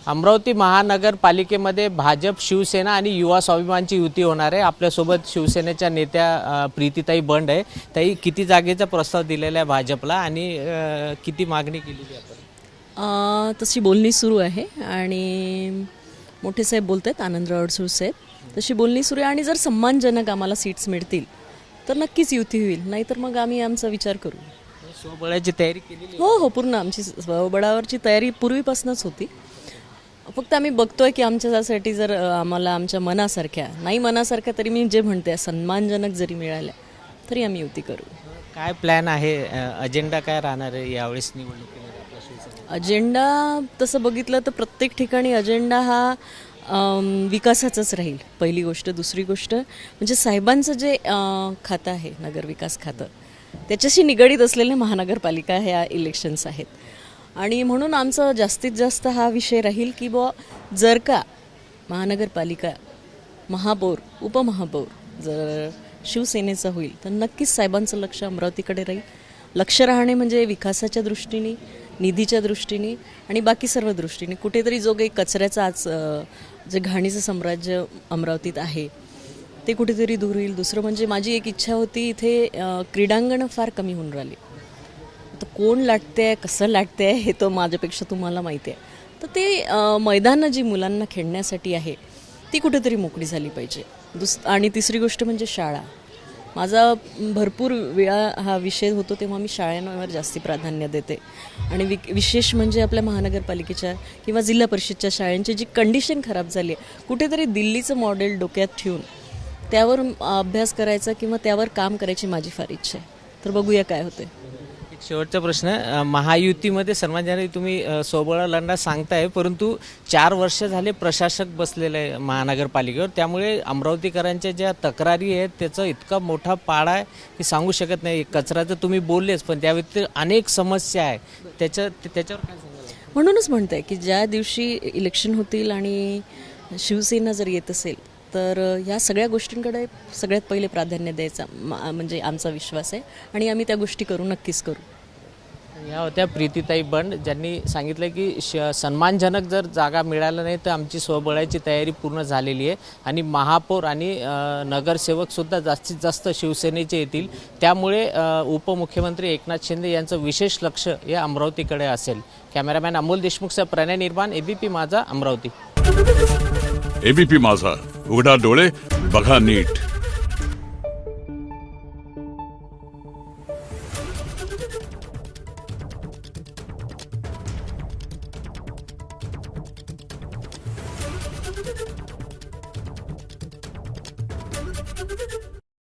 अमरावती महानगरपालिकेमध्ये भाजप, शिवसेना आणि युवा स्वाभिमानची युती होणार आहे। आपल्यासोबत शिवसेनेच्या नेत्या प्रीतीताई बंड आहे। ताई, किती जागेचा प्रस्ताव दिलेला आहे भाजपला आणि किती मागणी केलेली आहे आपण? तशी बोलणी सुरू आहे आणि मोठे साहेब बोलत आहेत, आनंदराव अडसूळ साहेब, तशी बोलणी सुरू आहे आणि जर सन्मानजनक आम्हाला सीट्स मिळतील तर नक्कीच युती होईल, नाहीतर मग आम्ही आमचा विचार करू। स्वबळाची तयारी केलेली? हो, पूर्ण आमची स्वबळावरची तयारी पूर्वीपासूनच होती। फक्त आम्ही बघतोय की आमच्यासाठी जर आम्हाला आमच्या मनासारख्या तरी मी जे म्हणते सन्मानजनक जरी मिळाल्या तरी आम्ही युती करू। काय प्लॅन आहे, अजेंडा काय राहणार आहे यावेळेस निवडणुकीमध्ये? अजेंडा तसं बघितलं तर प्रत्येक ठिकाणी अजेंडा हा विकासाचाच राहील, पहिली गोष्ट। दुसरी गोष्ट म्हणजे साहेबांचं जे खातं आहे, नगरविकास खातं, त्याच्याशी निगडीत असलेले महानगरपालिका ह्या इलेक्शन्स आहेत आणि म्हणून आमचा जास्तीत जास्त हा विषय राहील की जर का महानगरपालिका, महापौर, उपमहापौर जर शिवसेनेचं होईल तर नक्कीच साहेबांचं लक्ष अमरावतीकडे राहील। लक्ष राहणे म्हणजे विकासाच्या दृष्टीने, निधीच्या दृष्टीने आणि बाकी सर्व दृष्टीने। कुठेतरी जो काही कचऱ्याचा आज जे घाणीचं साम्राज्य अमरावतीत आहे ते कुठेतरी दूर होईल। दुसरं म्हणजे माझी एक इच्छा होती, इथे क्रीडांगणं फार कमी होऊन राहिली। तर कोण लाटते आहे, कसं लाटते आहे हे तर माझ्यापेक्षा तुम्हाला माहिती आहे। तर ते मैदानं जी मुलांना खेळण्यासाठी आहे ती कुठेतरी मोकळी झाली पाहिजे। आणि तिसरी गोष्ट म्हणजे शाळा। माझा भरपूर वेळा हा विषय होतो तेव्हा मी शाळांवर जास्ती प्राधान्य देते आणि विशेष म्हणजे आपल्या महानगरपालिकेच्या किंवा जिल्हा परिषदच्या शाळांची जी कंडिशन खराब झाली आहे, कुठेतरी दिल्लीचं मॉडेल डोक्यात ठेवून त्यावर अभ्यास करायचा किंवा त्यावर काम करायची माझी फार इच्छा आहे। तर बघूया काय होते। एक शेवटचा प्रश्न, महायुतीमध्ये सर्वांनी तुम्ही सोबळा लढणार सांगताय, परंतु 4 वर्ष झाले प्रशासक बसलेले आहे महानगरपालिकेवर, त्यामुळे अमरावतीकरांच्या ज्या तक्रारी आहेत त्याचा इतका मोठा पाडा आहे की सांगू शकत नाही। कचऱ्याचं तुम्ही बोललेच, पण त्या व्यतिरिक्त अनेक समस्या आहे, त्याच्यावर काय सांगाल? म्हणूनच म्हणते की ज्या दिवशी इलेक्शन होतील आणि शिवसेना जर येत असेल तर ह्या सगळ्या गोष्टींकडे सगळ्यात पहिले प्राधान्य द्यायचा म्हणजे आमचा विश्वास आहे आणि आम्ही त्या गोष्टी नक्कीच करू। या होत्या प्रीतीताई बंड, ज्यांनी सांगितलं की सन्मानजनक जर जागा मिळाल्या नाही तर आमची स्वबळाची तयारी पूर्ण झालेली आहे आणि महापौर आणि नगरसेवकसुद्धा जास्तीत जास्त शिवसेनेचे येतील। त्यामुळे उपमुख्यमंत्री एकनाथ शिंदे यांचं विशेष लक्ष या अमरावतीकडे असेल। कॅमेरामॅन अमोल देशमुखसह प्रणय निर्माण, एबीपी माझा, अमरावती। एबीपी माझा, उघडा डोळे बघा नीट। Thank you.